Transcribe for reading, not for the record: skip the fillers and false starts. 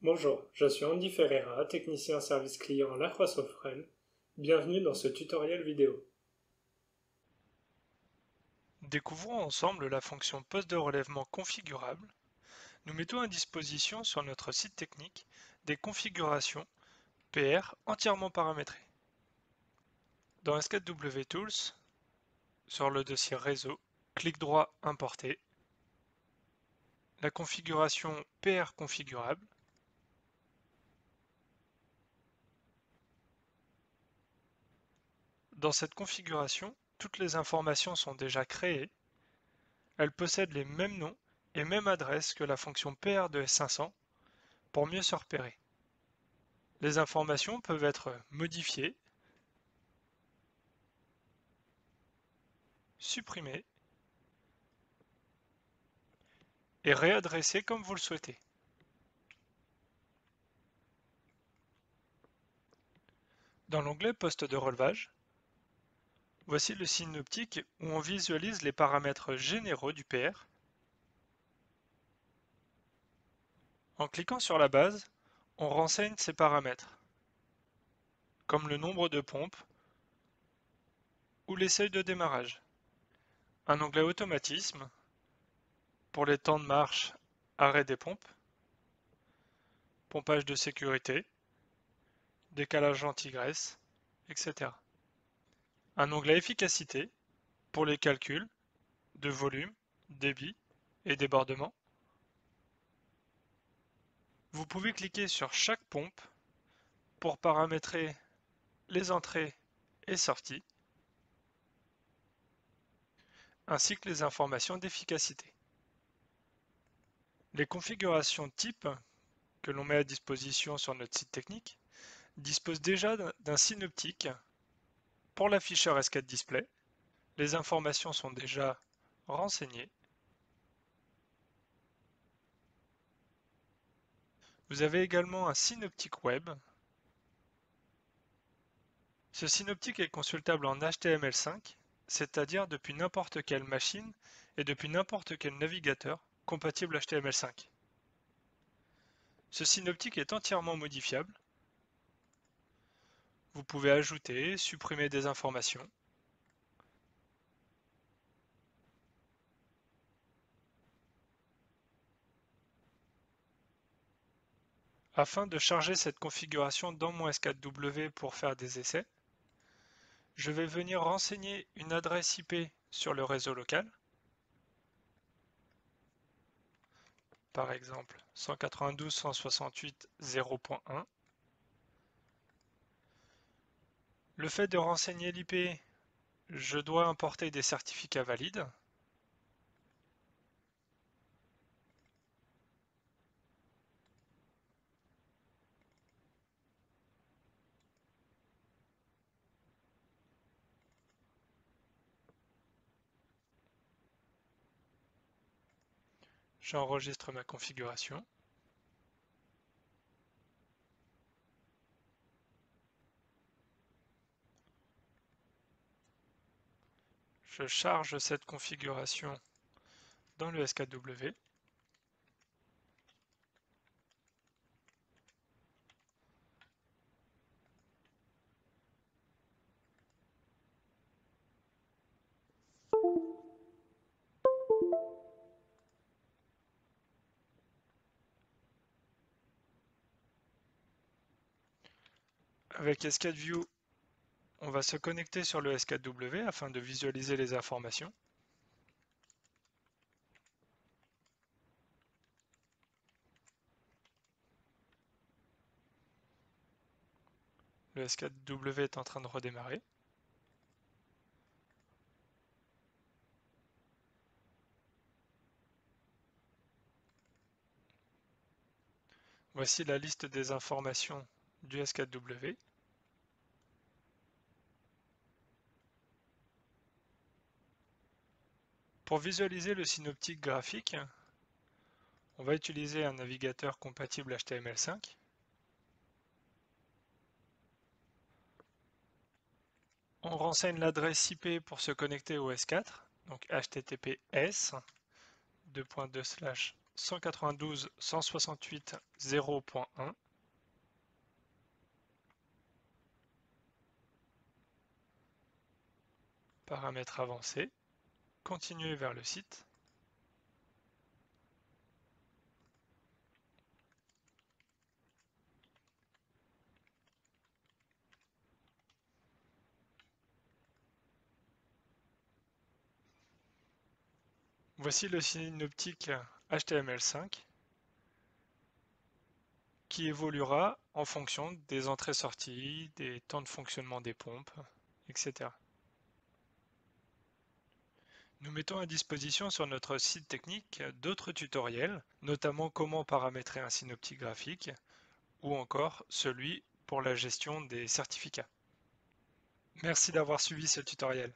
Bonjour, je suis Andy Ferreira, technicien service client à La Croix-Sofrel. Bienvenue dans ce tutoriel vidéo. Découvrons ensemble la fonction poste de relèvement configurable. Nous mettons à disposition sur notre site technique des configurations PR entièrement paramétrées. Dans SKW Tools, sur le dossier réseau, clic droit Importer, la configuration PR configurable. Dans cette configuration, toutes les informations sont déjà créées. Elles possèdent les mêmes noms et mêmes adresses que la fonction PR de S500 pour mieux se repérer. Les informations peuvent être modifiées, supprimées et réadressées comme vous le souhaitez. Dans l'onglet Poste de relevage, voici le synoptique où on visualise les paramètres généraux du PR. En cliquant sur la base, on renseigne ces paramètres, comme le nombre de pompes ou les seuils de démarrage. Un onglet automatisme pour les temps de marche, arrêt des pompes, pompage de sécurité, décalage anti-graisse, etc. Un onglet efficacité pour les calculs de volume, débit et débordement. Vous pouvez cliquer sur chaque pompe pour paramétrer les entrées et sorties, ainsi que les informations d'efficacité. Les configurations type que l'on met à disposition sur notre site technique disposent déjà d'un synoptique pour l'afficheur S4 Display. Les informations sont déjà renseignées. Vous avez également un synoptique web. Ce synoptique est consultable en HTML5, c'est-à-dire depuis n'importe quelle machine et depuis n'importe quel navigateur compatible HTML5. Ce synoptique est entièrement modifiable. Vous pouvez ajouter, supprimer des informations. Afin de charger cette configuration dans mon S4W pour faire des essais, je vais venir renseigner une adresse IP sur le réseau local, par exemple 192.168.0.1. Le fait de renseigner l'IP, je dois importer des certificats valides. J'enregistre ma configuration. Je charge cette configuration dans le SKW. Avec S4 View, on va se connecter sur le S4W afin de visualiser les informations. Le S4W est en train de redémarrer. Voici la liste des informations du S4W. Pour visualiser le synoptique graphique, on va utiliser un navigateur compatible HTML5. On renseigne l'adresse IP pour se connecter au S4, donc https 192.168.0.1. Paramètres avancés. Continuer vers le site. Voici le synoptique HTML5 qui évoluera en fonction des entrées-sorties, des temps de fonctionnement des pompes, etc. Nous mettons à disposition sur notre site technique d'autres tutoriels, notamment comment paramétrer un synoptique graphique ou encore celui pour la gestion des certificats. Merci d'avoir suivi ce tutoriel.